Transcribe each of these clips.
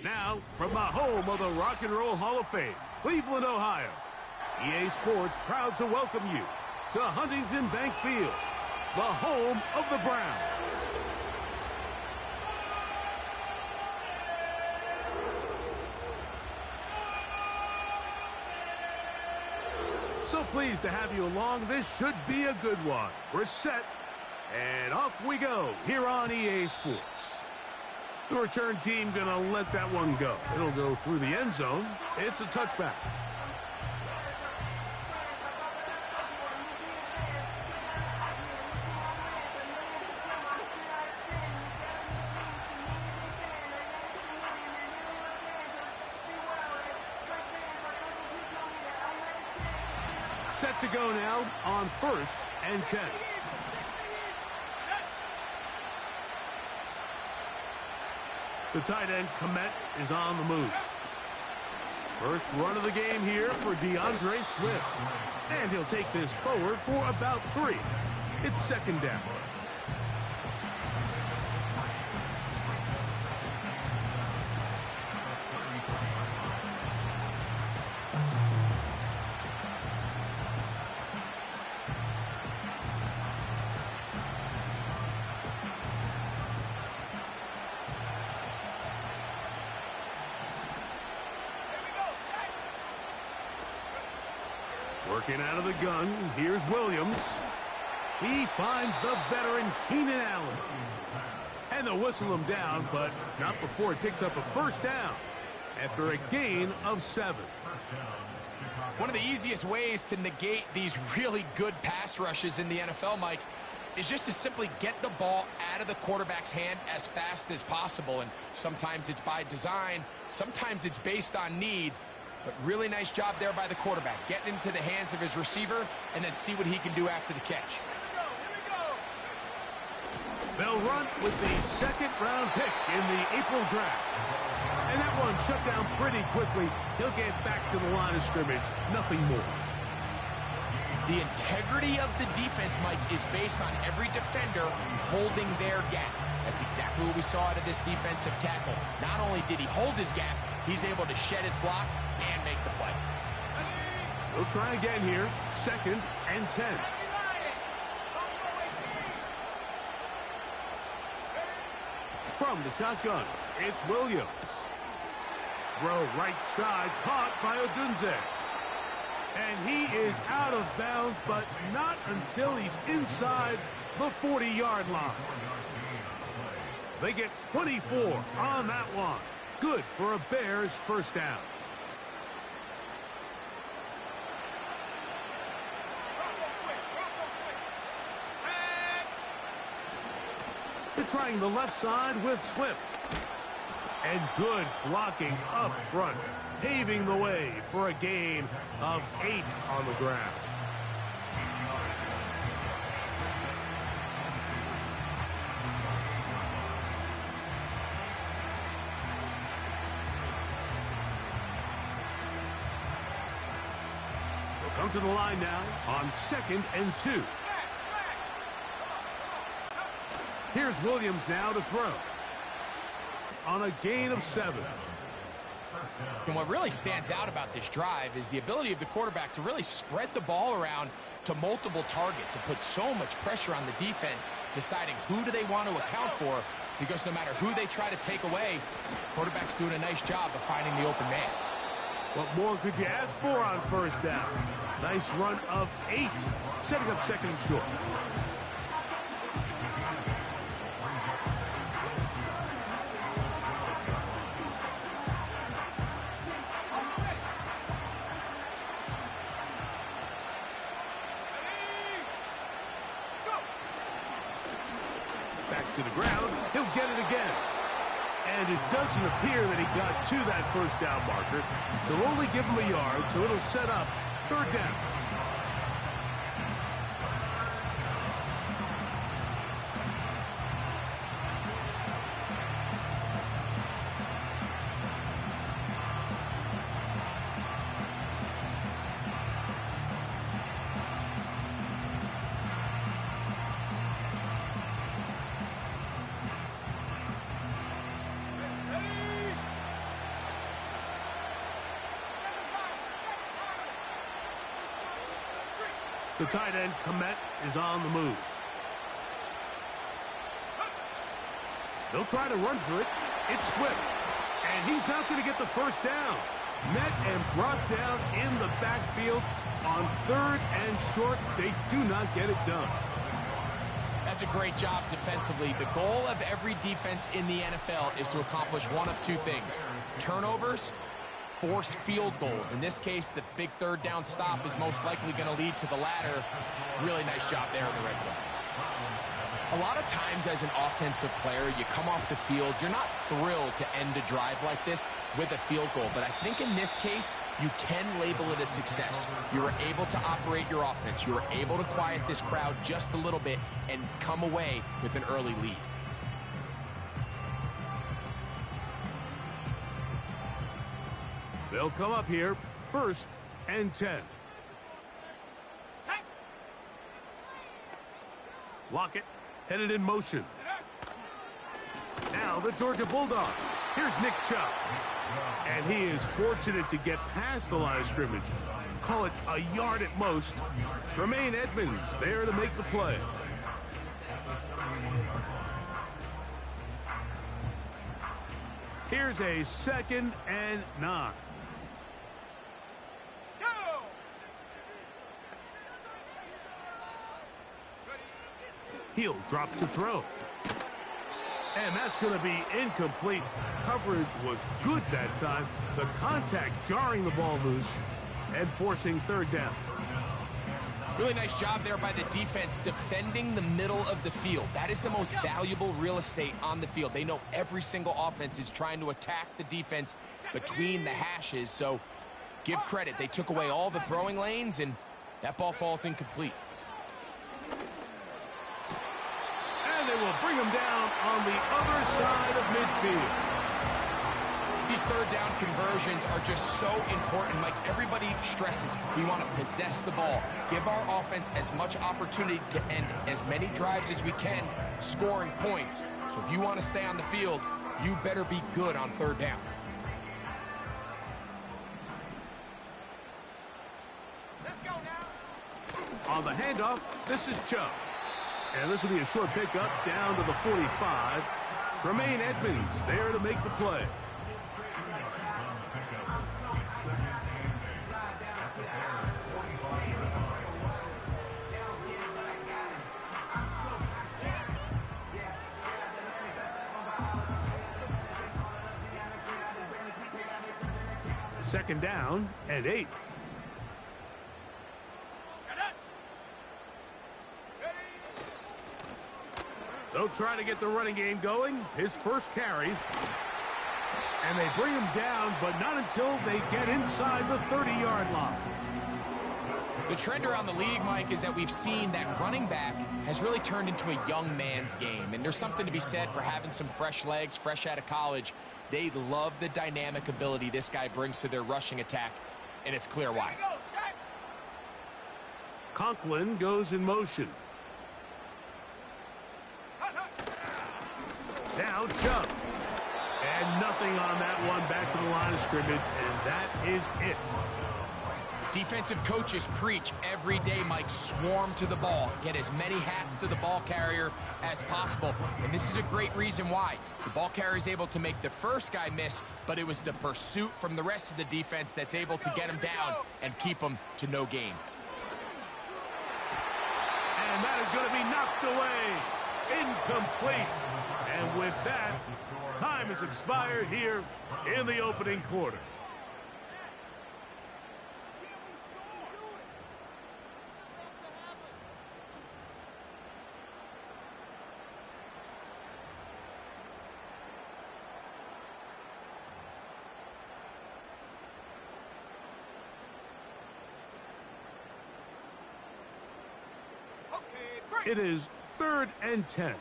Now, from the home of the Rock and Roll Hall of Fame, Cleveland, Ohio, EA Sports proud to welcome you to Huntington Bank Field, the home of the Browns. So pleased to have you along. This should be a good one. We're set, and off we go here on EA Sports. The return team gonna let that one go. It'll go through the end zone. It's a touchback. Set to go now on 1st and 10. The tight end, Komet, is on the move. First run of the game here for DeAndre Swift. And he'll take this forward for about 3. It's 2nd down. Working out of the gun, here's Williams. He finds the veteran Keenan Allen. And they'll whistle him down, but not before he picks up a 1st down after a gain of 7. One of the easiest ways to negate these really good pass rushes in the NFL, Mike, is just to simply get the ball out of the quarterback's hand as fast as possible. And sometimes it's by design, sometimes it's based on need. But really nice job there by the quarterback, getting into the hands of his receiver and then see what he can do after the catch. They'll run with the 2nd-round pick in the April draft. And that one shut down pretty quickly. He'll get back to the line of scrimmage, nothing more. The integrity of the defense, Mike, is based on every defender holding their gap. That's exactly what we saw out of this defensive tackle. Not only did he hold his gap, he's able to shed his block and make the play. We'll try again here. 2nd and 10. From the shotgun, it's Williams. Throw right side, caught by Odunze. And he is out of bounds, but not until he's inside the 40-yard line. They get 24 on that one. Good for a Bears 1st down. They're trying the left side with Swift. And good blocking up front, paving the way for a gain of 8 on the ground. Come to the line now on 2nd and 2. Here's Williams now to throw. On a gain of 7. And what really stands out about this drive is the ability of the quarterback to really spread the ball around to multiple targets and put so much pressure on the defense, deciding who do they want to account for, because no matter who they try to take away, the quarterback's doing a nice job of finding the open man. What more could you ask for on 1st down? Nice run of 8, setting up 2nd and short. Back to the ground, he'll get it again. And it doesn't appear that he got to that 1st down marker. They'll only give him a yard, so it'll set up 3rd down. The tight end, Komet, is on the move. They'll try to run for it. It's Swift. And he's not going to get the first down. Met and brought down in the backfield on 3rd and short. They do not get it done. That's a great job defensively. The goal of every defense in the NFL is to accomplish one of 2 things. Turnovers, force field goals. In this case, the big 3rd down stop is most likely going to lead to the latter. Really nice job there in the red zone. A lot of times as an offensive player, you come off the field, you're not thrilled to end a drive like this with a field goal. But I think in this case, you can label it a success. You were able to operate your offense. You were able to quiet this crowd just a little bit and come away with an early lead. They'll come up here, 1st and 10. Lockett headed in motion. Now the Georgia Bulldog. Here's Nick Chubb. And he is fortunate to get past the line of scrimmage. Call it a yard at most. Tremaine Edmonds there to make the play. Here's a 2nd and 9. He'll drop to throw. And that's going to be incomplete. Coverage was good that time. The contact jarring the ball loose and forcing 3rd down. Really nice job there by the defense defending the middle of the field. That is the most valuable real estate on the field. They know every single offense is trying to attack the defense between the hashes. So give credit. They took away all the throwing lanes, and that ball falls incomplete. They will bring him down on the other side of midfield. These 3rd down conversions are just so important. Like everybody stresses, we want to possess the ball. Give our offense as much opportunity to end as many drives as we can, scoring points. So if you want to stay on the field, you better be good on 3rd down. Let's go now. On the handoff, this is Chubb. And this will be a short pickup down to the 45. Tremaine Edmonds there to make the play. Second down and 8. They'll try to get the running game going. His first carry. And they bring him down, but not until they get inside the 30-yard line. The trend around the league, Mike, is that we've seen that running back has really turned into a young man's game. And there's something to be said for having some fresh legs, fresh out of college. They love the dynamic ability this guy brings to their rushing attack, and it's clear why. Conklin goes in motion. Now Chubb. And nothing on that one, back to the line of scrimmage, and that is it. Defensive coaches preach every day, Mike, swarm to the ball. Get as many hats to the ball carrier as possible. And this is a great reason why. The ball carrier is able to make the first guy miss, but it was the pursuit from the rest of the defense that's able to get him down and keep him to no gain. And that is going to be knocked away. Incomplete. And with that, time has expired here in the opening quarter. It is 3rd and 10.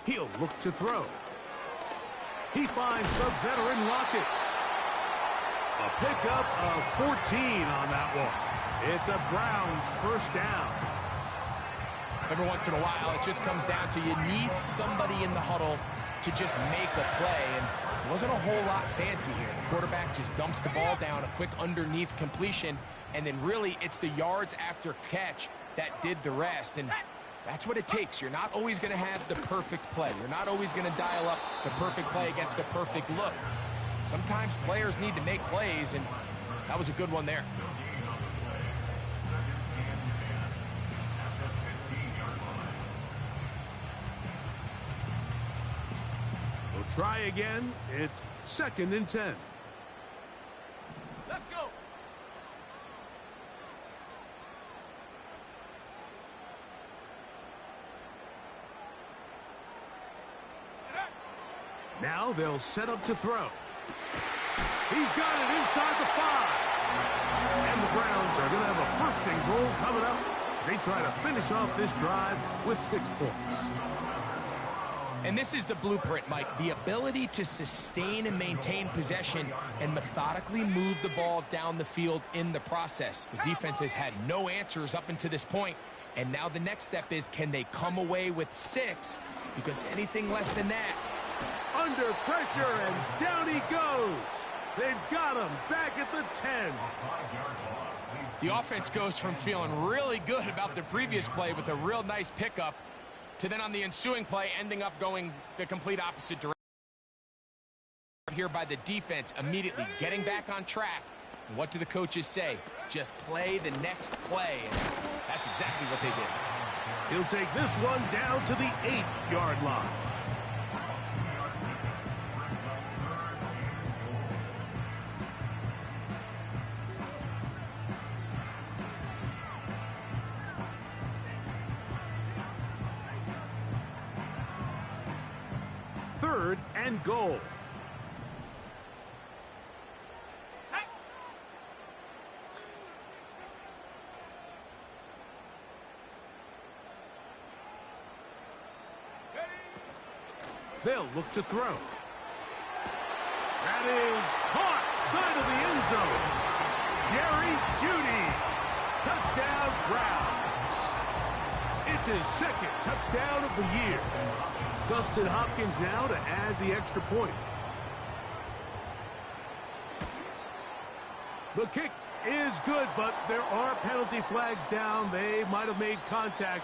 He'll look to throw. He finds the veteran Lockett. A pickup of 14 on that one. It's a Browns first down. Every once in a while, it just comes down to you need somebody in the huddle to just make a play, and it wasn't a whole lot fancy here. The quarterback just dumps the ball down, a quick underneath completion, and then really it's the yards after catch that did the rest, and that's what it takes. You're not always going to have the perfect play. You're not always going to dial up the perfect play against the perfect look. Sometimes players need to make plays, and that was a good one there. We'll try again. It's 2nd and 10. Let's go. Now they'll set up to throw. He's got it inside the 5. And the Browns are going to have a 1st and goal coming up. They try to finish off this drive with 6 points. And this is the blueprint, Mike. The ability to sustain and maintain possession and methodically move the ball down the field in the process. The defense has had no answers up until this point. And now the next step is, can they come away with 6? Because anything less than that. Under pressure, and down he goes. They've got him back at the 10. The offense goes from feeling really good about the previous play with a real nice pickup to then on the ensuing play ending up going the complete opposite direction. Here by the defense, immediately getting back on track. And what do the coaches say? Just play the next play. And that's exactly what they did. He'll take this one down to the 8-yard line. Third and goal. They'll look to throw. That is caught side of the end zone. Jerry Jeudy. Touchdown, Browns. It's his 2nd touchdown of the year. Dustin Hopkins now to add the extra point. The kick is good, but there are penalty flags down. They might have made contact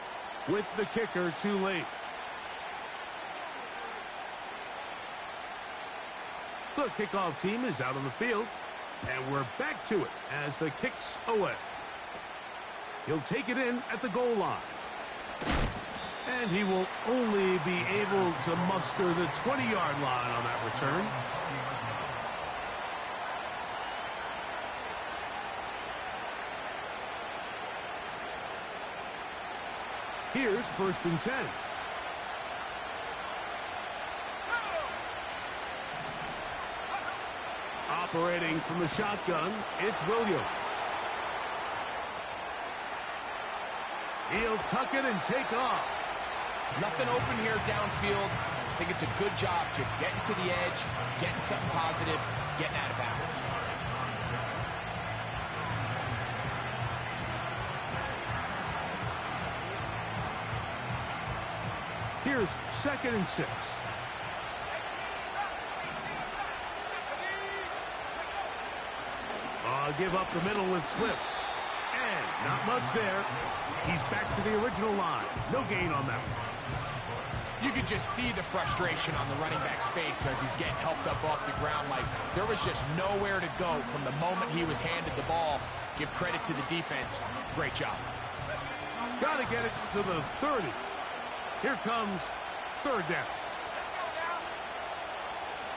with the kicker too late. The kickoff team is out on the field, and we're back to it as the kick's away. He'll take it in at the goal line. And he will only be able to muster the 20-yard line on that return. Here's 1st and 10. Operating from the shotgun, it's Williams. He'll tuck it and take off. Nothing open here downfield. I think it's a good job just getting to the edge, getting something positive, getting out of bounds. Here's 2nd and 6. Give up the middle with Swift. And not much there. He's back to the original line. No gain on that one. You could just see the frustration on the running back's face as he's getting helped up off the ground. Like, there was just nowhere to go from the moment he was handed the ball. Give credit to the defense. Great job. Got to get it to the 30. Here comes 3rd down.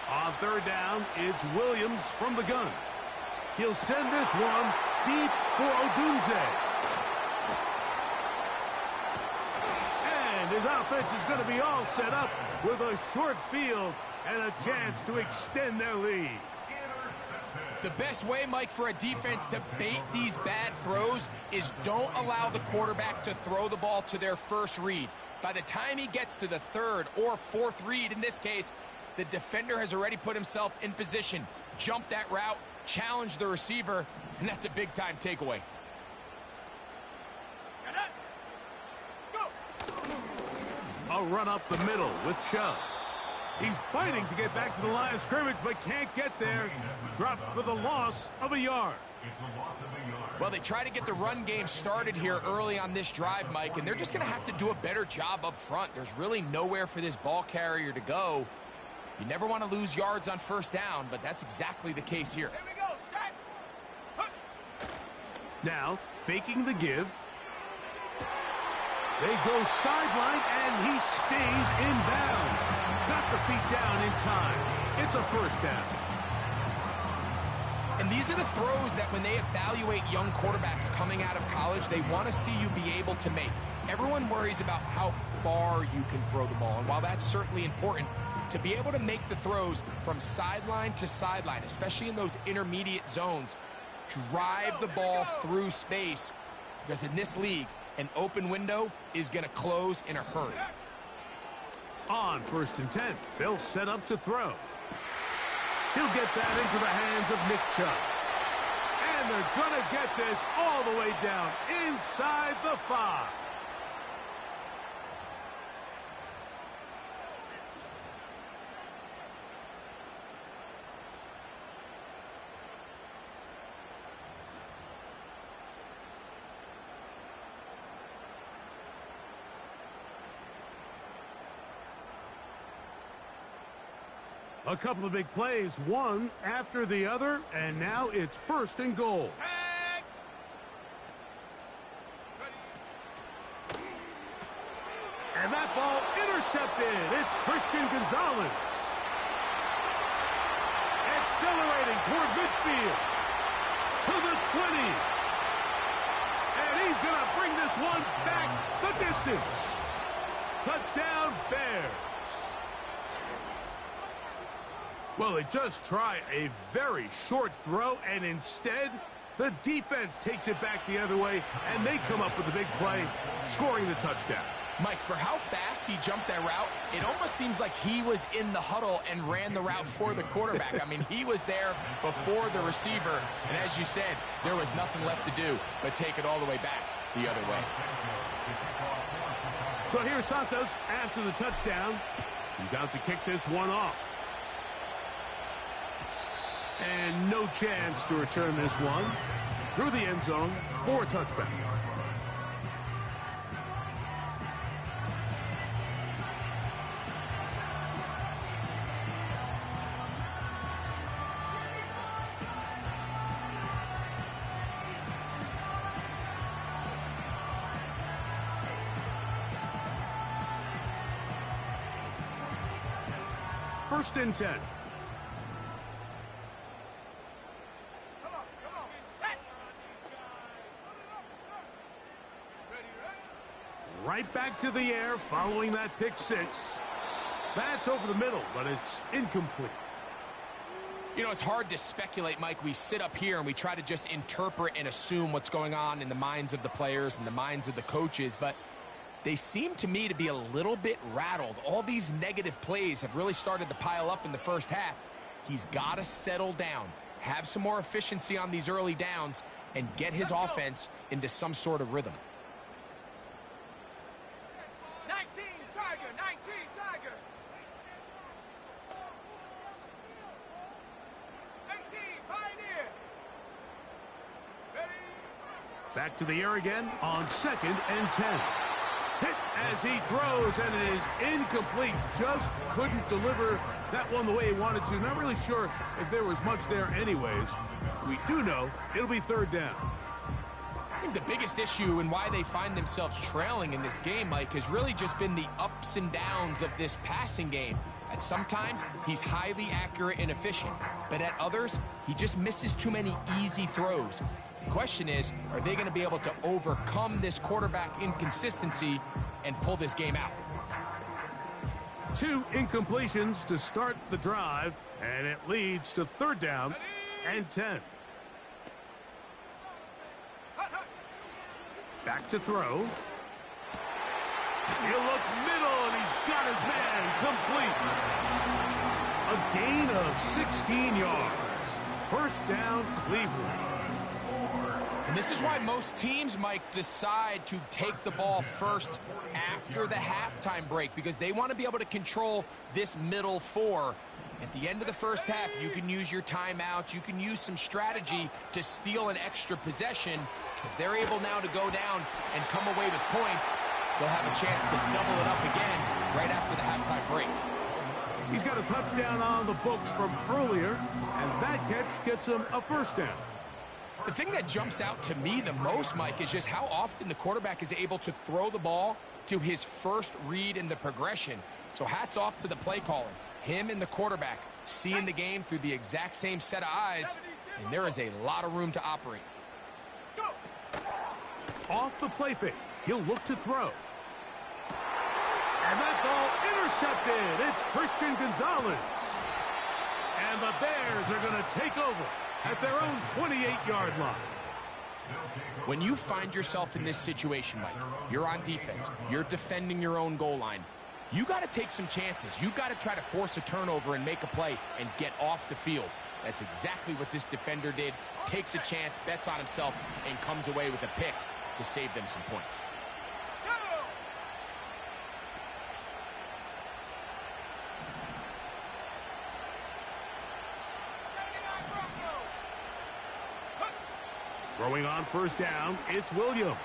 On 3rd down, it's Williams from the gun. He'll send this one deep for Odunze. And his offense is going to be all set up with a short field and a chance to extend their lead. The best way, Mike, for a defense to bait these bad throws is don't allow the quarterback to throw the ball to their first read. By the time he gets to the 3rd or 4th read, in this case, the defender has already put himself in position, jumped that route, challenged the receiver, and that's a big-time takeaway. A run up the middle with Chubb. He's fighting to get back to the line of scrimmage, but can't get there. Dropped for the loss of a yard. Well, they try to get the run game started here early on this drive, Mike, and they're just going to have to do a better job up front. There's really nowhere for this ball carrier to go. You never want to lose yards on first down, but that's exactly the case here. Here we go, set. Now, faking the give. They go sideline, and he stays in bounds. Got the feet down in time. It's a first down. And these are the throws that when they evaluate young quarterbacks coming out of college, they want to see you be able to make. Everyone worries about how far you can throw the ball. And while that's certainly important, to be able to make the throws from sideline to sideline, especially in those intermediate zones, drive the ball through space. Because in this league, an open window is going to close in a hurry. On 1st and 10, they'll set up to throw. He'll get that into the hands of Nick Chubb. And they're going to get this all the way down inside the 5. A couple of big plays, one after the other, and now it's 1st and goal. And that ball intercepted. It's Christian Gonzalez. Accelerating toward midfield. To the 20. And he's going to bring this one back the distance. Touchdown, Bears. Well, they just try a very short throw, and instead, the defense takes it back the other way, and they come up with a big play, scoring the touchdown. Mike, for how fast he jumped that route, it almost seems like he was in the huddle and ran the route for the quarterback. I mean, he was there before the receiver, and as you said, there was nothing left to do but take it all the way back the other way. So here's Santos after the touchdown. He's out to kick this one off. And no chance to return this one through the end zone for a touchback. First and 10. Right back to the air following that pick 6. That's over the middle, but it's incomplete. You know, it's hard to speculate, Mike. We sit up here and we try to just interpret and assume what's going on in the minds of the players and the minds of the coaches, but they seem to me to be a little bit rattled. All these negative plays have really started to pile up in the first half. He's got to settle down, have some more efficiency on these early downs, and get his offense into some sort of rhythm. 19, Tiger, 19, Tiger. 18, Pioneer. Ready? Back to the air again on 2nd and 10. Hit as he throws, and it is incomplete. Just couldn't deliver that one the way he wanted to. Not really sure if there was much there anyways. We do know it'll be 3rd down. I think the biggest issue and why they find themselves trailing in this game, Mike, has really just been the ups and downs of this passing game. At sometimes, he's highly accurate and efficient, but at others, he just misses too many easy throws. The question is, are they going to be able to overcome this quarterback inconsistency and pull this game out? 2 incompletions to start the drive, and it leads to 3rd down and 10. Back to throw. He'll look middle, and he's got his man complete. A gain of 16 yards. 1st down, Cleveland. And And this is why most teams, Mike, decide to take the ball first after the halftime break, because they want to be able to control this middle four. At the end of the first half, you can use your timeouts. You can use some strategy to steal an extra possession. If they're able now to go down and come away with points, they'll have a chance to double it up again right after the halftime break. He's got a touchdown on the books from earlier, and that catch gets him a first down. The thing that jumps out to me the most, Mike, is just how often the quarterback is able to throw the ball to his first read in the progression. So hats off to the play caller. Him and the quarterback seeing the game through the exact same set of eyes, and there is a lot of room to operate. Off the play fake, he'll look to throw. And that ball intercepted. It's Christian Gonzalez. And the Bears are going to take over at their own 28-yard line. When you find yourself in this situation, Mike, you're on defense, you're defending your own goal line, you got to take some chances. You got to try to force a turnover and make a play and get off the field. That's exactly what this defender did. Takes a chance, bets on himself, and comes away with a pick to save them some points. Throwing on first down, it's Williams.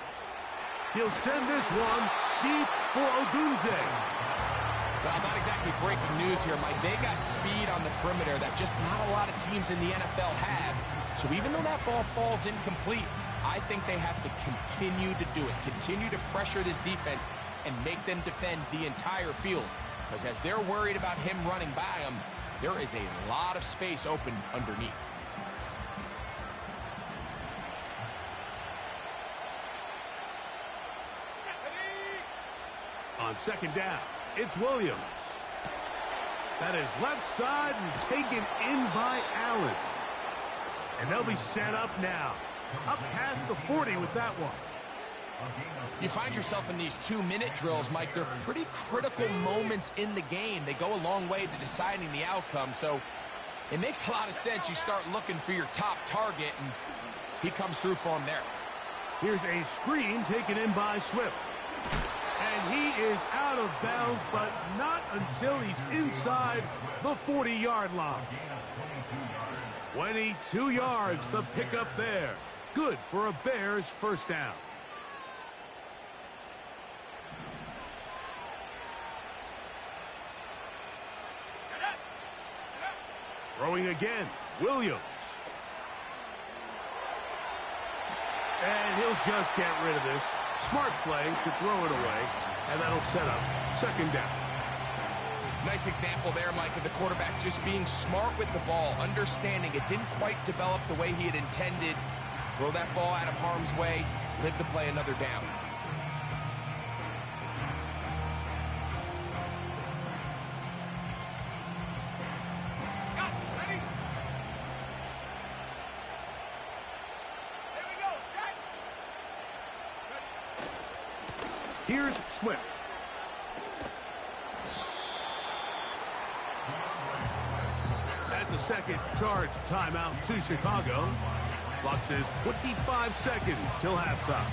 He'll send this one deep for Odunze. Well, not exactly breaking news here, Mike. They got speed on the perimeter that just not a lot of teams in the NFL have. So even though that ball falls incomplete, I think they have to continue to do it. Continue to pressure this defense and make them defend the entire field. Because as they're worried about him running by them, there is a lot of space open underneath. On second down, it's Williams. That is left side and taken in by Allen. And they'll be set up now. Up past the 40 with that one. You find yourself in these 2-minute drills, Mike. They're pretty critical moments in the game. They go a long way to deciding the outcome. So it makes a lot of sense. You start looking for your top target, and he comes through for him there. Here's a screen taken in by Swift. And he is out of bounds, but not until he's inside the 40-yard line. 22 yards, the pickup there. Good for a Bears first down. Throwing again, Williams. And he'll just get rid of this. Smart play to throw it away, and that'll set up second down. Nice example there, Mike, of the quarterback just being smart with the ball, understanding it didn't quite develop the way he had intended. Throw that ball out of harm's way, live to play another down. Here's Swift. That's a second charge timeout to Chicago. Clock says 25 seconds till halftime.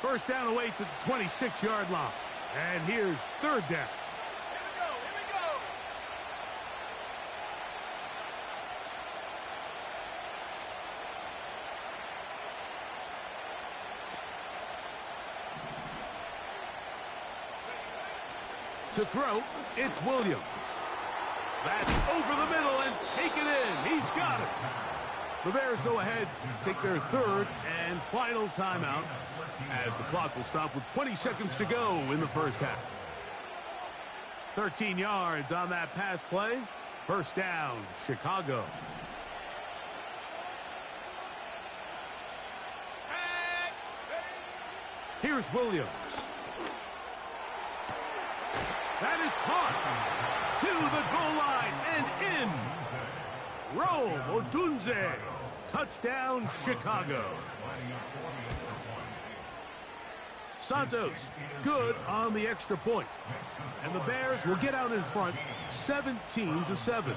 First down awaits at the 26-yard line. And here's third down. Here we go. To throw, it's Williams. That's over the middle and taken in. He's got it. The Bears go ahead, take their third and final timeout as the clock will stop with 20 seconds to go in the first half. 13 yards on that pass play. First down, Chicago. Here's Williams. That is caught to the goal line and in. Rome Odunze. Touchdown, Chicago. Santos, good on the extra point. And the Bears will get out in front 17-7.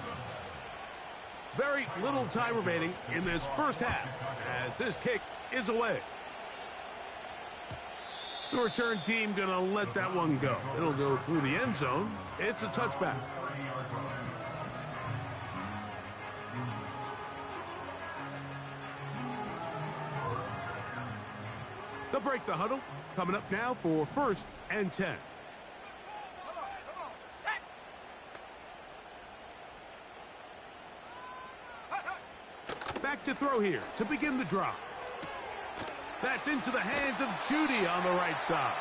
Very little time remaining in this first half as this kick is away. The return team going to let that one go. It'll go through the end zone. It's a touchback. They'll break the huddle. Coming up now for 1st and 10. Back to throw here to begin the drive. That's into the hands of Judy on the right side.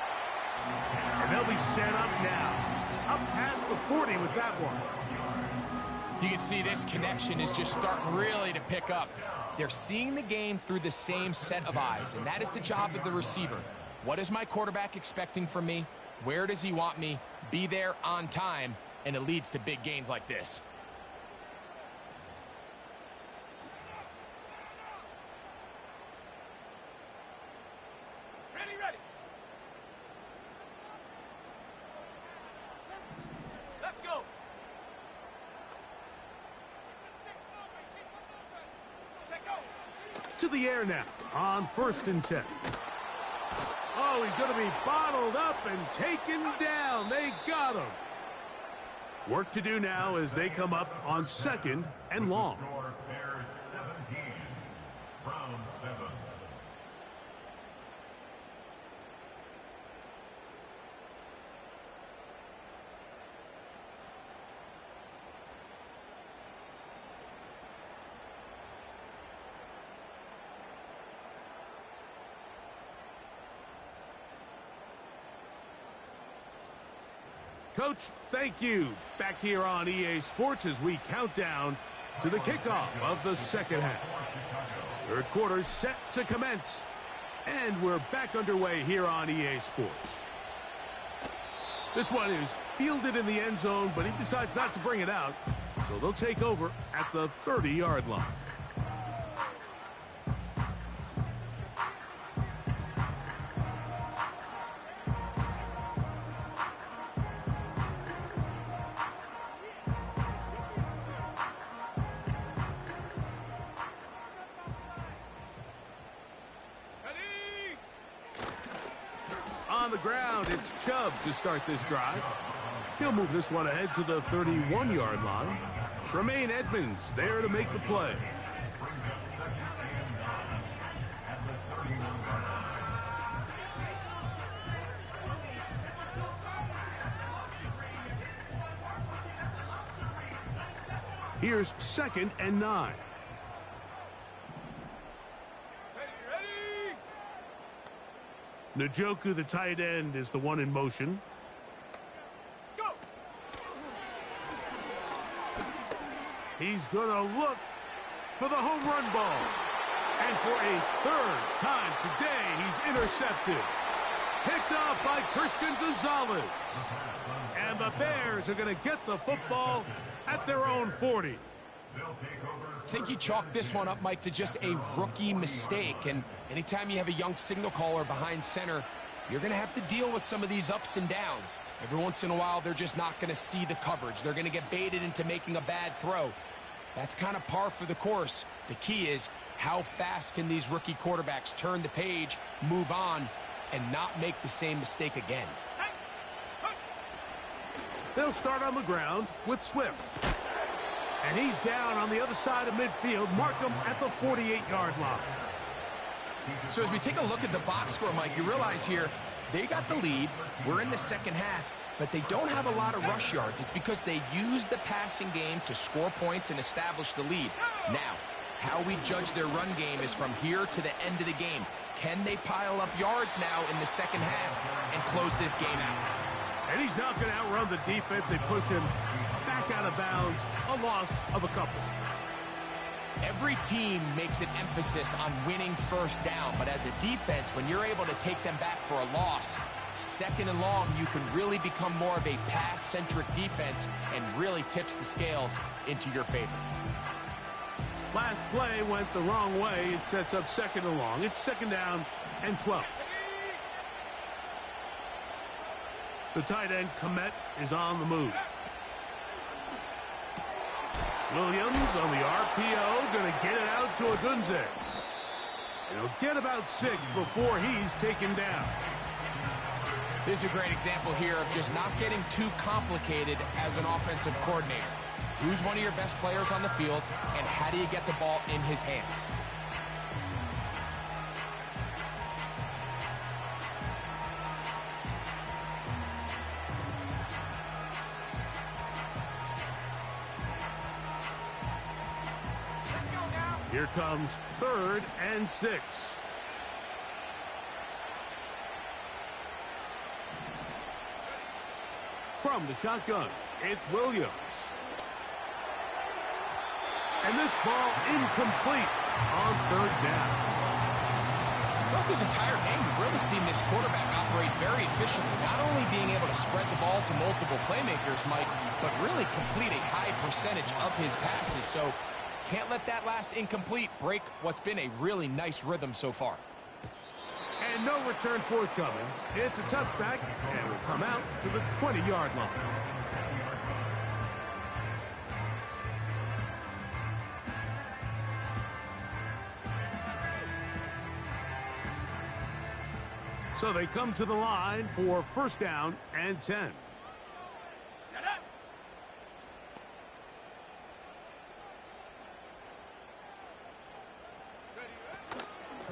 And they'll be set up now. Up past the 40 with that one. You can see this connection is just starting really to pick up. They're seeing the game through the same set of eyes, and that is the job of the receiver. What is my quarterback expecting from me? Where does he want me? Be there on time, and it leads to big gains like this. Ready. Let's go. To the air now on 1st and 10. Oh, he's going to be bottled up and taken down. They got him. Work to do now as they come up on 2nd and long. Bears 17, round 7. Coach, thank you. Back here on EA Sports as we count down to the kickoff of the second half. Third quarter set to commence. And we're back underway here on EA Sports. This one is fielded in the end zone, but he decides not to bring it out. So they'll take over at the 30-yard line. On the ground, it's Chubb to start this drive. He'll move this one ahead to the 31-yard line. Tremaine Edmonds there to make the play. Here's 2nd and 9. Njoku, the tight end, is the one in motion. Go. He's going to look for the home run ball. And for a 3rd time today, he's intercepted. Picked up by Christian Gonzalez. And the Bears are going to get the football at their own 40. I think you chalk this one up, Mike, to just a rookie mistake. And anytime you have a young signal caller behind center, you're going to have to deal with some of these ups and downs. Every once in a while, they're just not going to see the coverage. They're going to get baited into making a bad throw. That's kind of par for the course. The key is how fast can these rookie quarterbacks turn the page, move on, and not make the same mistake again. They'll start on the ground with Swift. And he's down on the other side of midfield. Mark him at the 48-yard line. So as we take a look at the box score, Mike, you realize here they got the lead. We're in the second half, but they don't have a lot of rush yards. It's because they use the passing game to score points and establish the lead. Now, how we judge their run game is from here to the end of the game. Can they pile up yards now in the second half and close this game out? And he's not going to outrun the defense. They push him back out of bounds, a loss of a couple. Every team makes an emphasis on winning first down, but as a defense, when you're able to take them back for a loss, second and long, you can really become more of a pass-centric defense and really tips the scales into your favor. Last play went the wrong way. It sets up second and long. It's second down and 12. The tight end, Komet, is on the move. Williams on the RPO, going to get it out to Odunze. He'll get about 6 before he's taken down. This is a great example here of just not getting too complicated as an offensive coordinator. Who's one of your best players on the field, and how do you get the ball in his hands? Here comes 3rd and 6. From the shotgun, it's Williams. And this ball incomplete on 3rd down. Throughout this entire game, we've really seen this quarterback operate very efficiently, not only being able to spread the ball to multiple playmakers, Mike, but really complete a high percentage of his passes. So can't let that last incomplete break what's been a really nice rhythm so far. And no return forthcoming. It's a touchback, and will come out to the 20-yard line. So they come to the line for 1st down and 10.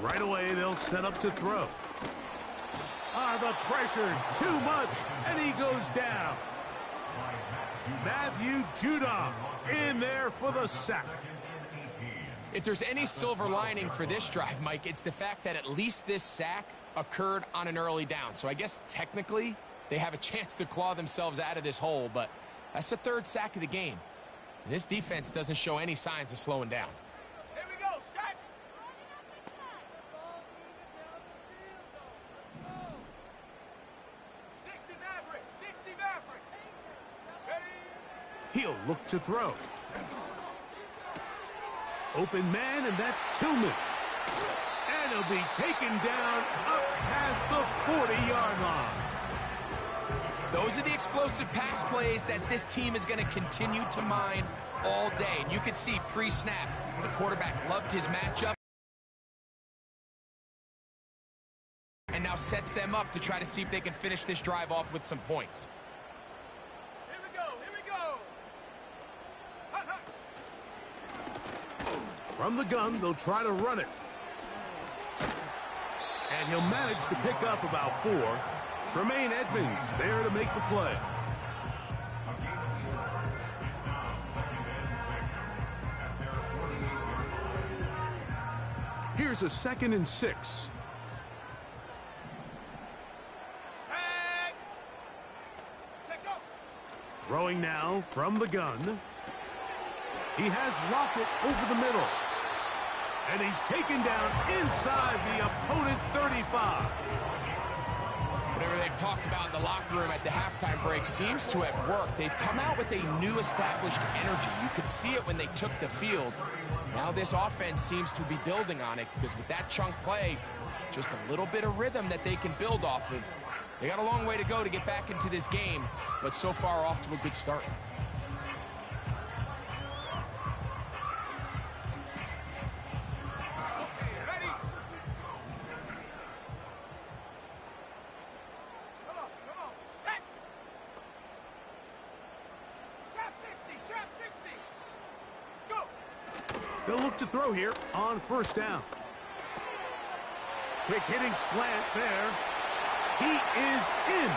Right away, they'll set up to throw. The pressure, too much, and he goes down. Matthew Judon in there for the sack. If there's any silver lining for this drive, Mike, it's the fact that at least this sack occurred on an early down. So I guess technically they have a chance to claw themselves out of this hole, but that's the 3rd sack of the game. And this defense doesn't show any signs of slowing down. Here we go, set. 60 Maverick, 60 Maverick. Ready? He'll look to throw. Open man, and that's Tillman. And he'll be taken down up past the 40-yard line. Those are the explosive pass plays that this team is going to continue to mine all day. And you can see pre-snap, the quarterback loved his matchup and now sets them up to try to see if they can finish this drive off with some points. Here we go, here we go. Hut, hut. From the gun, they'll try to run it. And he'll manage to pick up about 4. Tremaine Edmonds there to make the play. Here's a 2nd and 6. Set. Set, go. Throwing now from the gun. He has Lockett over the middle. And he's taken down inside the opponent's 35. Whatever they've talked about in the locker room at the halftime break seems to have worked. They've come out with a new established energy. You could see it when they took the field. Now this offense seems to be building on it because with that chunk play, just a little bit of rhythm that they can build off of. They got a long way to go to get back into this game, but so far off to a good start. They'll look to throw here on 1st down. Quick hitting slant there. He is in.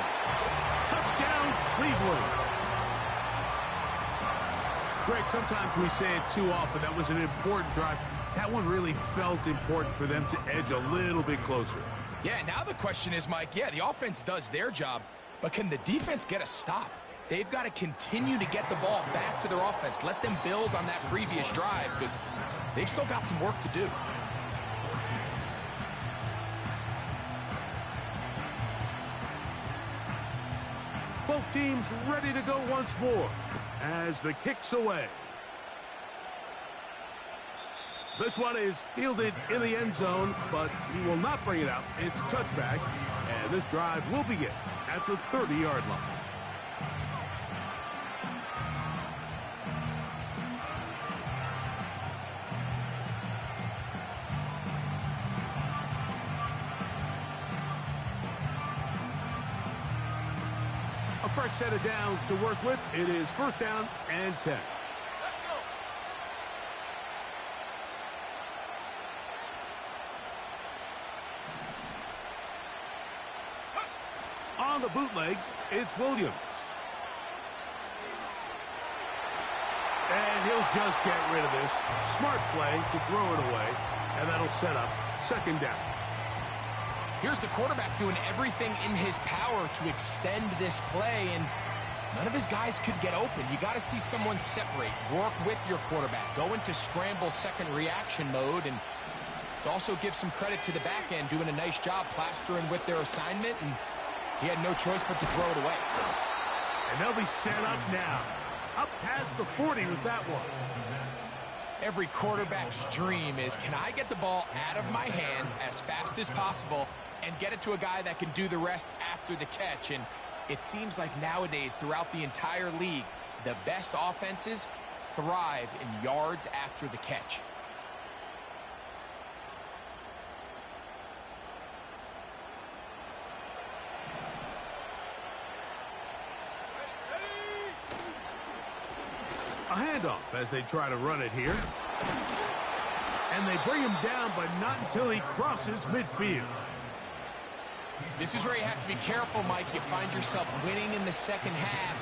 Touchdown, Cleveland. Greg, sometimes we say it too often. That was an important drive. That one really felt important for them to edge a little bit closer. Yeah, now the question is, Mike, yeah, the offense does their job, but can the defense get a stop? They've got to continue to get the ball back to their offense. Let them build on that previous drive because they've still got some work to do. Both teams ready to go once more as the kick's away. This one is fielded in the end zone, but he will not bring it out. It's touchback, and this drive will begin at the 30-yard line. A fresh set of downs to work with. It is first down and 10. On the bootleg, it's Williams. And he'll just get rid of this. Smart play to throw it away, and that'll set up second down. Here's the quarterback doing everything in his power to extend this play, and none of his guys could get open. You got to see someone separate, work with your quarterback, go into scramble second reaction mode, and it's also give some credit to the back end doing a nice job plastering with their assignment, and he had no choice but to throw it away. And they'll be set up now. Up past the 40 with that one. Every quarterback's dream is, can I get the ball out of my hand as fast as possible and get it to a guy that can do the rest after the catch? And it seems like nowadays throughout the entire league, the best offenses thrive in yards after the catch. A handoff as they try to run it here. And they bring him down, but not until he crosses midfield. This is where you have to be careful, Mike. You find yourself winning in the second half.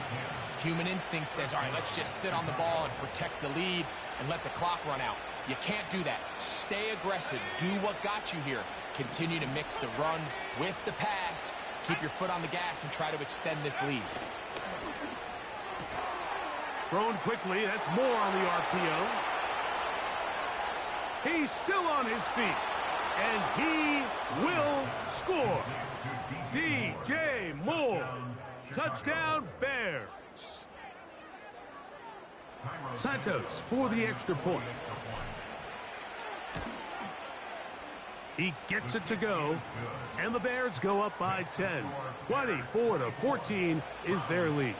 Human instinct says, all right, let's just sit on the ball and protect the lead and let the clock run out. You can't do that. Stay aggressive. Do what got you here. Continue to mix the run with the pass. Keep your foot on the gas and try to extend this lead. Thrown quickly, that's more on the RPO. He's still on his feet, and he will score. DJ Moore, touchdown Bears. Santos for the extra point. He gets it to go, and the Bears go up by 10. 24-14 is their lead.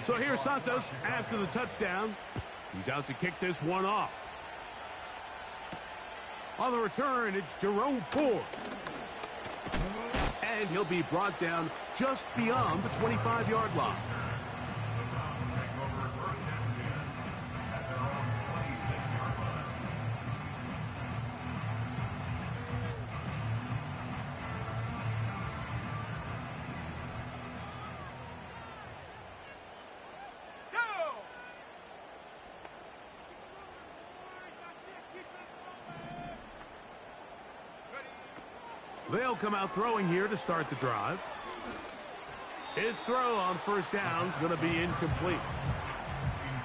So here's Santos after the touchdown. He's out to kick this one off. On the return, it's Jerome Ford. And he'll be brought down just beyond the 25-yard line. They'll come out throwing here to start the drive. His throw on first down is going to be incomplete.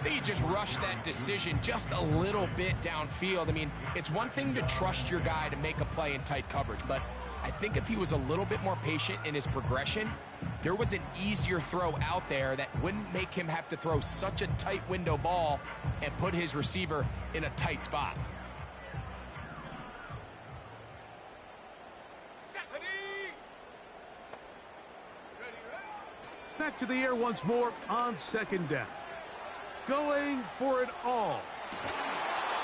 They just rushed that decision just a little bit downfield. I mean, it's one thing to trust your guy to make a play in tight coverage, but I think if he was a little bit more patient in his progression, there was an easier throw out there that wouldn't make him have to throw such a tight window ball and put his receiver in a tight spot. Back to the air once more on second down. Going for it all.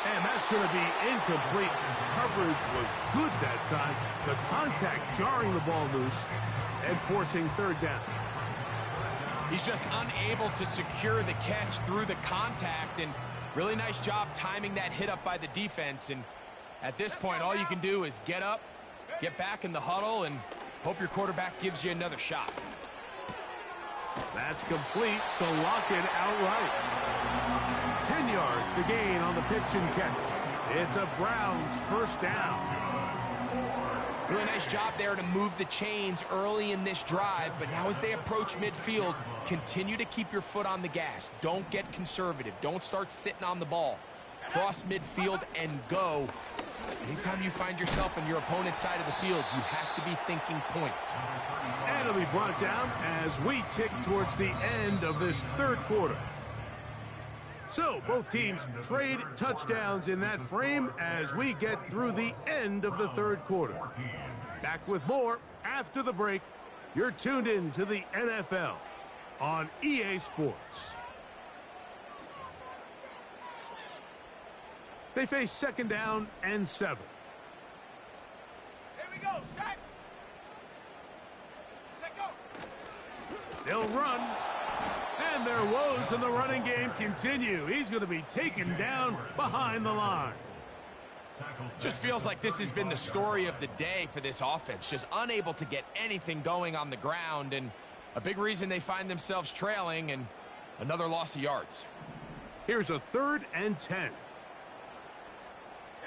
And that's going to be incomplete. Coverage was good that time. The contact jarring the ball loose and forcing third down. He's just unable to secure the catch through the contact, and really nice job timing that hit up by the defense. And at this point, all you can do is get up, get back in the huddle, and hope your quarterback gives you another shot. That's complete to lock it outright. 10 yards the gain on the pitch and catch. It's a Browns first down. Really nice job there to move the chains early in this drive, but now as they approach midfield, continue to keep your foot on the gas. Don't get conservative. Don't start sitting on the ball. cross midfield and go. Anytime you find yourself on your opponent's side of the field, you have to be thinking points. And it'll be brought down as we tick towards the end of this third quarter. So both teams trade touchdowns in that frame as we get through the end of the third quarter. Back with more after the break. You're tuned in to the NFL on EA Sports. They face second down and 7. Here we go, set. Set, go. They'll run. And their woes in the running game continue. He's going to be taken down behind the line. Just feels like this has been the story of the day for this offense. Just unable to get anything going on the ground. And a big reason they find themselves trailing and another loss of yards. Here's a 3rd and 10. Here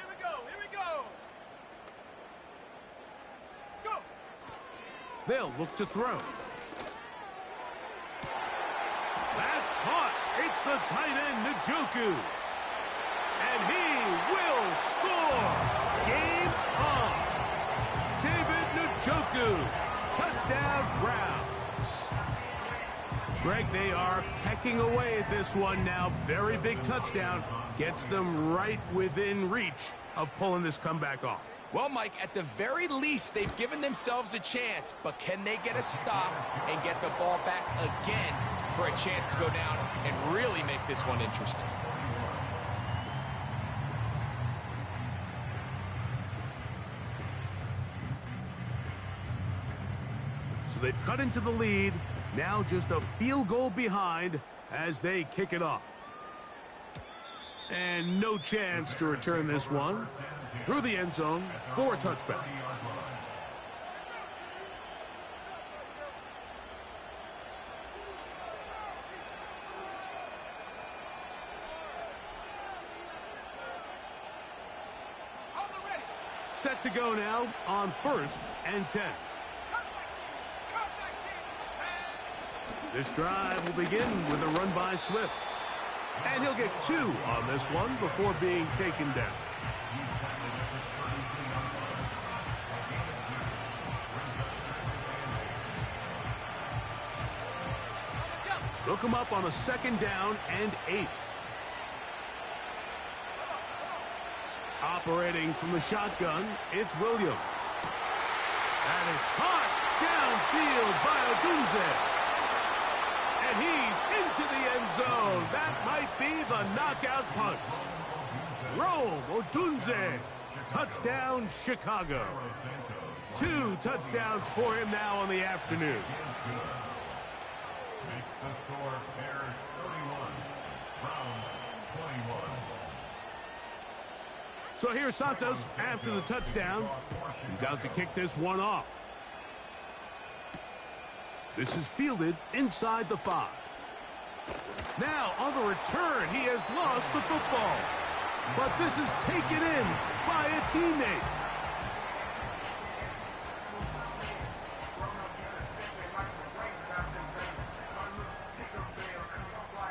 we go, here we go. Go. They'll look to throw. That's caught. It's the tight end, Njoku. And he will score. Game on. David Njoku. Touchdown, Browns. Greg, they are pecking away at this one now. Very big touchdown. Gets them right within reach of pulling this comeback off. Well, Mike, at the very least, they've given themselves a chance, but can they get a stop and get the ball back again for a chance to go down and really make this one interesting? So they've cut into the lead. Now just a field goal behind as they kick it off. And no chance to return this one. Through the end zone for a touchback. Set to go now on 1st and 10. This drive will begin with a run by Swift. And he'll get 2 on this one before being taken down. Look him up on a 2nd down and 8. Operating from the shotgun, it's Williams. That is caught downfield by Odunze. And he's into the end zone. That might be the knockout punch. Rome Odunze. Touchdown, Chicago. 2 touchdowns for him now on the afternoon. Makes the score Bears 31, Browns 21. So here's Santos after the touchdown. He's out to kick this one off. This is fielded inside the 5. Now on the return, he has lost the football. But this is taken in by a teammate.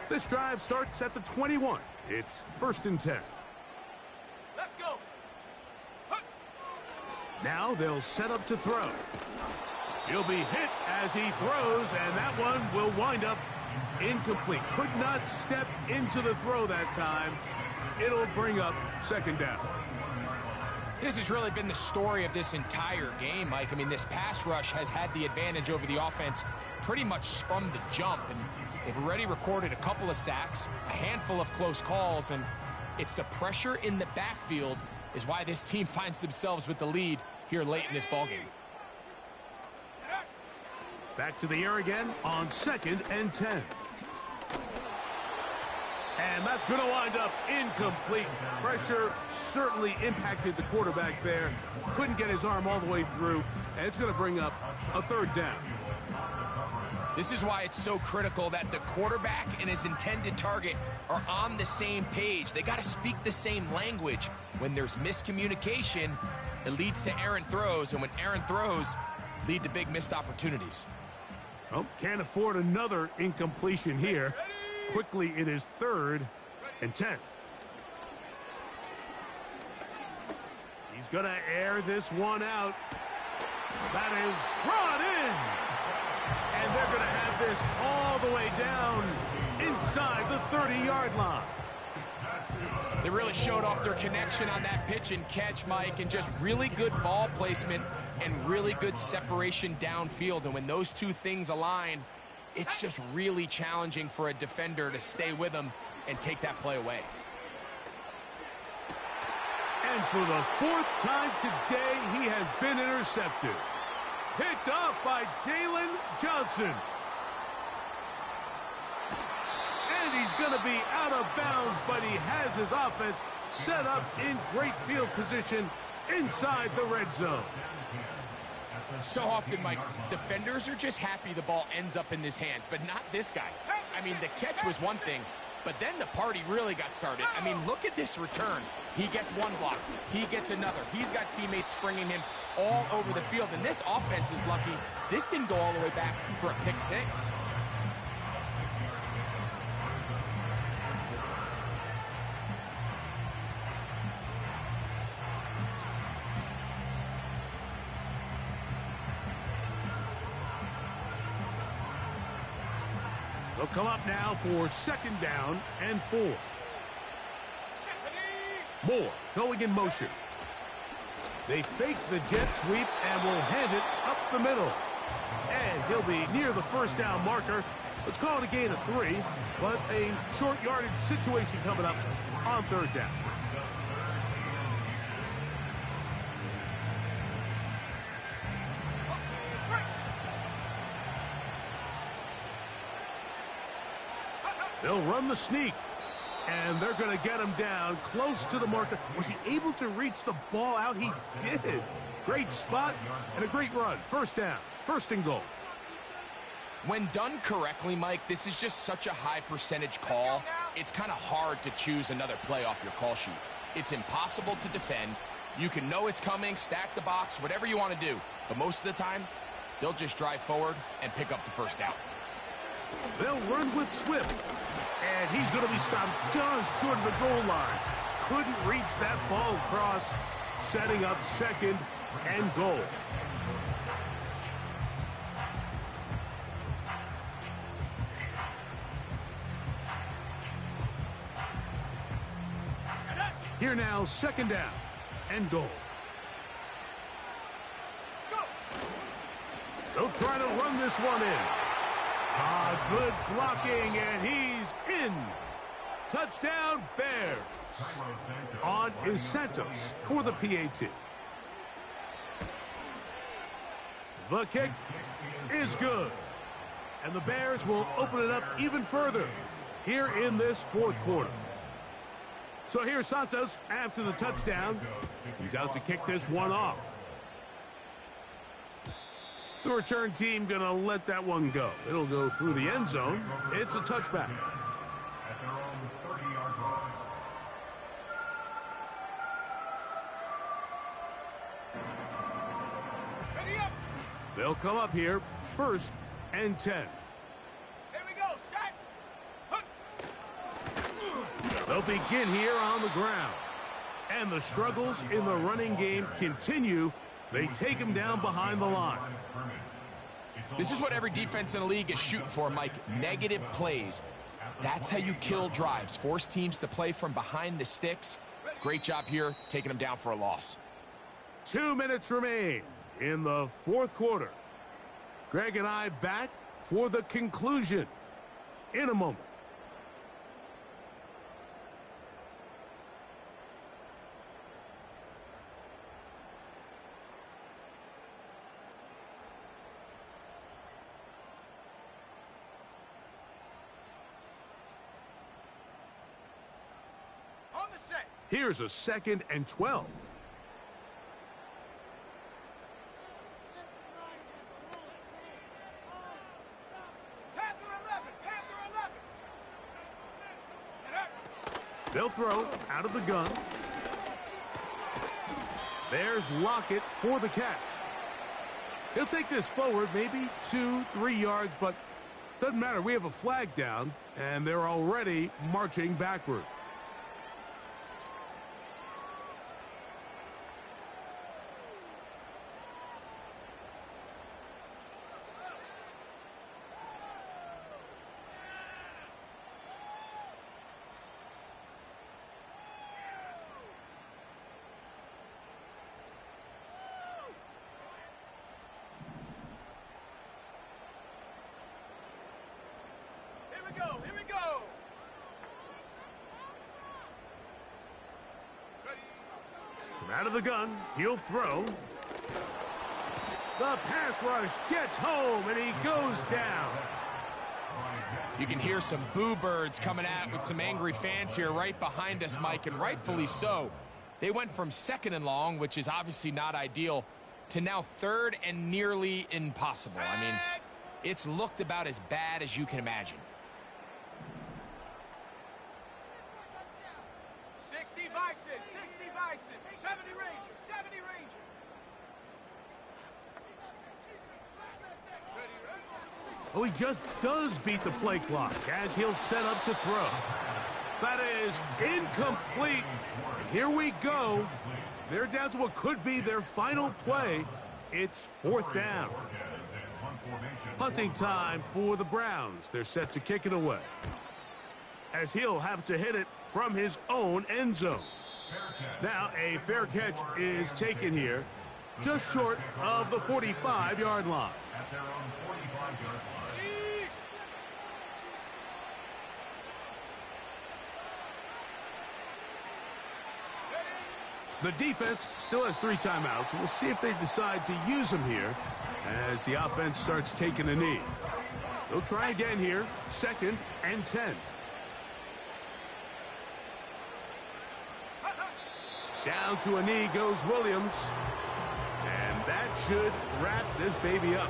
This drive starts at the 21. It's 1st and 10. Let's go. Now they'll set up to throw. He'll be hit as he throws, and that one will wind up incomplete. Could not step into the throw that time. It'll bring up 2nd down. This has really been the story of this entire game, Mike. I mean, this pass rush has had the advantage over the offense pretty much from the jump, and they've already recorded a couple of sacks, a handful of close calls, and it's the pressure in the backfield is why this team finds themselves with the lead here late in this ballgame. Back to the air again on 2nd and 10. And that's going to wind up incomplete. Pressure certainly impacted the quarterback there. Couldn't get his arm all the way through, and it's going to bring up a 3rd down. This is why it's so critical that the quarterback and his intended target are on the same page. They got to speak the same language. When there's miscommunication, it leads to errant throws, and when errant throws lead to big missed opportunities. Well, can't afford another incompletion here. Quickly, it is 3rd and 10. He's going to air this one out. That is brought in. And they're going to have this all the way down inside the 30-yard line. They really showed off their connection on that pitch and catch, Mike, and just really good ball placement and really good separation downfield. And when those two things align, it's just really challenging for a defender to stay with them and take that play away. And for the fourth time today, he has been intercepted. Picked off by Jalen Johnson. And he's going to be out of bounds, but he has his offense set up in great field position inside the red zone. So often, Mike, defenders are just happy the ball ends up in his hands, but not this guy. I mean, the catch was one thing, but then the party really got started. I mean, look at this return. He gets one block. He gets another. He's got teammates springing him all over the field, and this offense is lucky. This didn't go all the way back for a pick six. They'll come up now for second down and 4. Moore going in motion. They fake the jet sweep and will hand it up the middle. And he'll be near the first down marker. Let's call it a gain of 3, but a short yardage situation coming up on third down. They'll run the sneak, and they're going to get him down close to the marker. Was he able to reach the ball out? He did. Great spot and a great run. First down, first and goal. When done correctly, Mike, this is just such a high percentage call. It's kind of hard to choose another play off your call sheet. It's impossible to defend. You can know it's coming, stack the box, whatever you want to do. But most of the time, they'll just drive forward and pick up the first down. They'll run with Swift, and he's going to be stopped just short of the goal line. Couldn't reach that ball across, setting up second and goal. Here now, second down and goal. They'll try to run this one in. Good blocking, and he's in. Touchdown, Bears. On is Santos for the PAT. The kick is good. And the Bears will open it up even further here in this fourth quarter. So here's Santos after the touchdown. He's out to kick this one off. The return team going to let that one go. It'll go through the end zone. It's a touchback. At their own 30-yard line. Ready up. They'll come up here, first and 10. Here we go. Set. They'll begin here on the ground. And the struggles in the running game continue. They take him down behind the line. This is what every defense in the league is shooting for, Mike. Negative plays. That's how you kill drives. Force teams to play from behind the sticks. Great job here, taking them down for a loss. 2 minutes remain in the fourth quarter. Greg and I back for the conclusion in a moment. On the set. Here's a second and 12. Panther 11. Panther 11. They'll throw out of the gun. There's Lockett for the catch. He'll take this forward, maybe 2-3 yards, but doesn't matter. We have a flag down, and they're already marching backward. Out of the gun, he'll throw. The pass rush gets home, and he goes down. You can hear some boo birds coming out with some angry fans here right behind us, Mike, and rightfully so. They went from 2nd and long, which is obviously not ideal, to now 3rd and nearly impossible. I mean, it's looked about as bad as you can imagine. 60 Bison, 60 Bison, 70 Rangers, 70 Rangers. Oh, he just does beat the play clock as he'll set up to throw. That is incomplete. And here we go. They're down to what could be their final play. It's 4th down. Punting time for the Browns. They're set to kick it away, as he'll have to hit it from his own end zone. Now a fair catch is taken here, just short of the 45-yard line. At their own 45-yard line. The defense still has 3 timeouts. We'll see if they decide to use them here as the offense starts taking a knee. They'll try again here, 2nd and 10. Down to a knee goes Williams. And that should wrap this baby up.